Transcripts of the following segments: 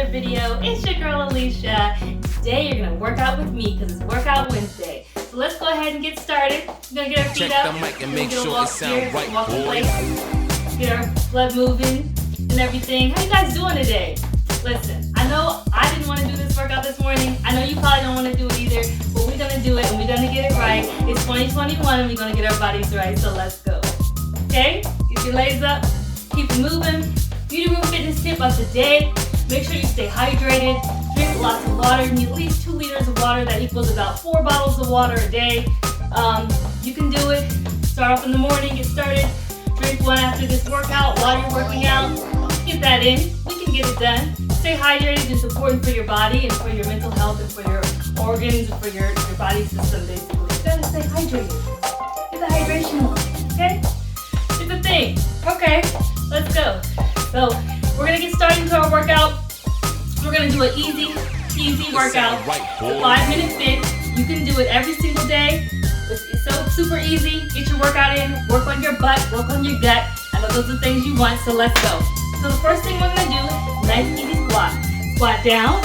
another video. It's your girl Alicia. Today you're gonna work out with me because it's Workout Wednesday. So let's go ahead and get started. We're gonna get our feet up. Check the mic and make sure it sounds right, boys. Get our blood moving and everything. How you guys doing today? Listen, I know I didn't want to do this workout this morning. I know you probably don't want to do it either, but we're gonna do it and we're gonna get it right. It's 2021 and we're gonna get our bodies right. So let's go. Okay? Get your legs up. Keep it moving. Beautyroom fitness tip of the day. Make sure you stay hydrated. Drink lots of water. You need at least 2 liters of water. That equals about 4 bottles of water a day. You can do it. Start off in the morning. Get started. Drink one after this workout while you're working out. Get that in. We can get it done. Stay hydrated. It's important for your body and for your mental health and for your organs and for your body system, basically. You gotta stay hydrated. Get the hydration on. Okay? It's a thing. Okay, let's go. So we're gonna get started into our workout. We're gonna do an easy workout. It's a 5-minute fit. You can do it every single day. It's so super easy. Get your workout in. Work on your butt. Work on your gut. I know those are things you want. So let's go. So the first thing we're gonna do is nice easy squat. Squat down.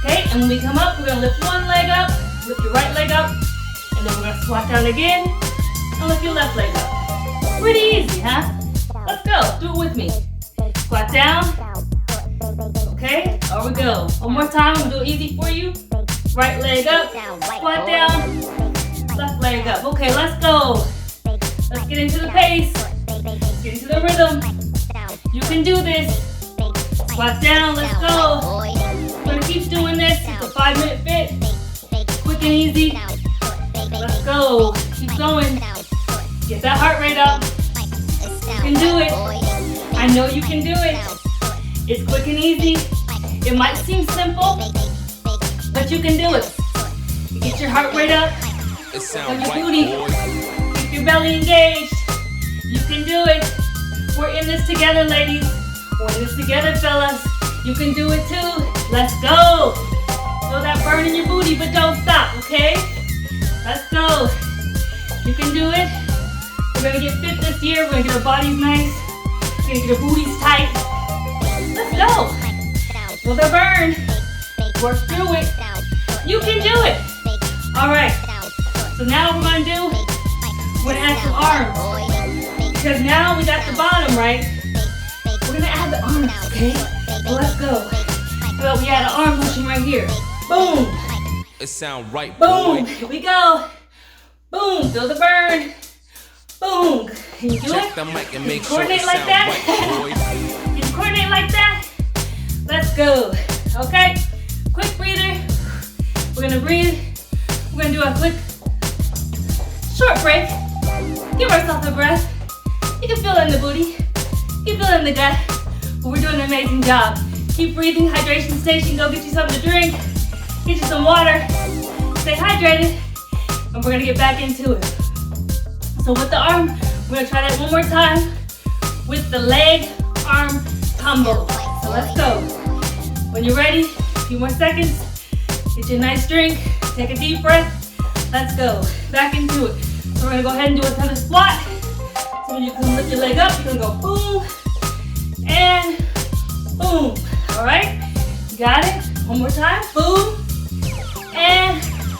Okay, and when we come up, we're gonna lift one leg up. Lift your right leg up, and then we're gonna squat down again and lift your left leg up. Pretty easy, huh? Let's go. Do it with me. Squat down. Okay, there we go. One more time. I'm gonna do it easy for you. Right leg up. Squat down. Left leg up. Okay, let's go. Let's get into the pace. Let's get into the rhythm. You can do this. Squat down. Let's go. We're gonna keep doing this. It's a 5-minute fit. Quick and easy. Let's go. Keep going. Get that heart rate up. You can do it. I know you can do it. It's quick and easy. It might seem simple, but you can do it. You get your heart rate up. On your booty. Keep your belly engaged. You can do it. We're in this together, ladies. We're in this together, fellas. You can do it too. Let's go. Feel that burn in your booty, but don't stop, okay? Let's go. You can do it. We're gonna get fit this year. We're gonna get our bodies nice. We're gonna get our booties tight. Let's go. Feel the burn. Work through it. You can do it. All right. So now what we're gonna do, we're gonna add some arms. Because now we got the bottom, right? We're gonna add the arms, okay? So let's go. So we add an arm motion right here. Boom. It sound right, boom. Boy. Here we go. Boom. Feel the burn. Boom. Can you do Check it? the mic and Can you make sure coordinate it like sound that? right, Can you coordinate like that? Let's go. Okay? Quick breather. We're gonna breathe. We're gonna do a quick short break. Give ourselves a breath. You can feel it in the booty. You can feel it in the gut. But we're doing an amazing job. Keep breathing. Hydration station. Go get you something to drink. Get you some water. Stay hydrated. And we're gonna get back into it. So with the arm, we're gonna try that one more time with the leg arm combo. So let's go. When you're ready, a few more seconds. Get you a nice drink. Take a deep breath. Let's go. Back into it. So we're gonna go ahead and do another squat. So when you can lift your leg up, you're gonna go boom and boom. All right? You got it? One more time. Boom and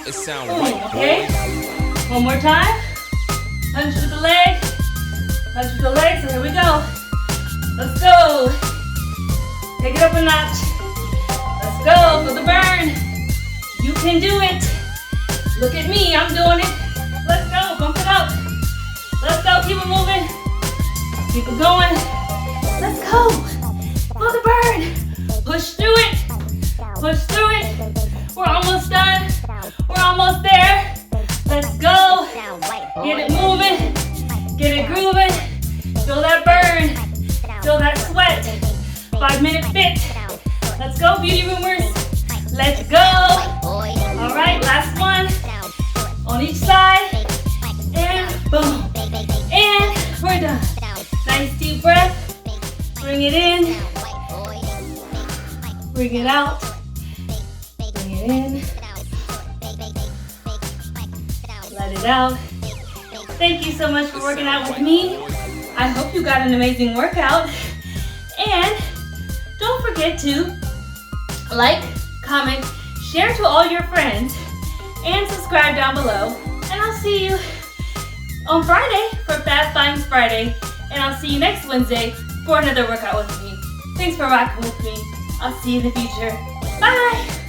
it sound boom. right, Okay? One more time. Punch with the leg. Punch with the leg. So here we go. Let's go. Take it up a notch. Let's go for the burn. You can do it. Look at me. I'm doing it. Let's go. Bump it up. Let's go. Keep it moving. Keep it going. Let's go. For the burn. Push through it. Push through it. We're almost done. We're almost there. Let's go. Get it moving. Get it grooving. Feel that burn. Feel that sweat. 5-minute fit. Let's go, beauty roomers. Let's go. All right, last one. On each side. And boom. And we're done. Nice deep breath. Bring it in. Bring it out. Bring it in. Let it out. Thank you so much for working out with me. I hope you got an amazing workout. And don't forget to like, comment, share to all your friends, and subscribe down below. And I'll see you on Friday for Fab Finds Friday. And I'll see you next Wednesday for another workout with me. Thanks for rocking with me. I'll see you in the future. Bye!